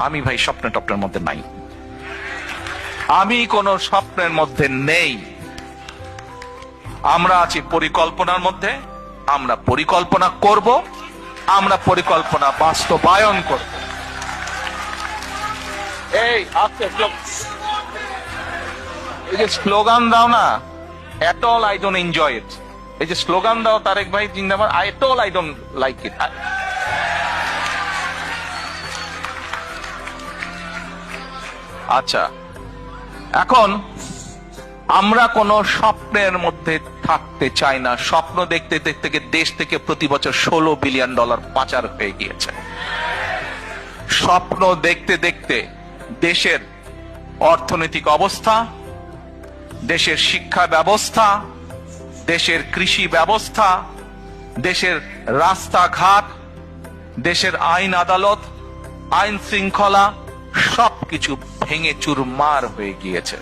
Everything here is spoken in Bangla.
আমি ভাই স্বপ্ন টপ্নের মধ্যে নাই, আমি কোন স্বপ্নের মধ্যে নেই। আমরা আছি পরিকল্পনার মধ্যে। আমরা পরিকল্পনা করব, আমরা পরিকল্পনা বাস্তবায়ন করব। এই এই যে স্লোগান দাও না, at all I don't enjoy it. এই যে স্লোগান দাও তারেক ভাই জিন্দাবাদ, at all I don't like it. আচ্ছা, এখন আমরা কোন স্বপ্নের মধ্যে থাকতে চাই না। স্বপ্ন দেখতে দেখতে দেশ থেকে প্রতি বছর $16 বিলিয়ন পাচার হয়ে গিয়েছে। স্বপ্ন দেখতে দেখতে দেশের অর্থনৈতিক অবস্থা, দেশের শিক্ষা ব্যবস্থা, দেশের কৃষি ব্যবস্থা, দেশের রাস্তাঘাট, দেশের আইন আদালত, আইন শৃঙ্খলা সবকিছু ভেঙে চুরমার হয়ে গিয়েছে।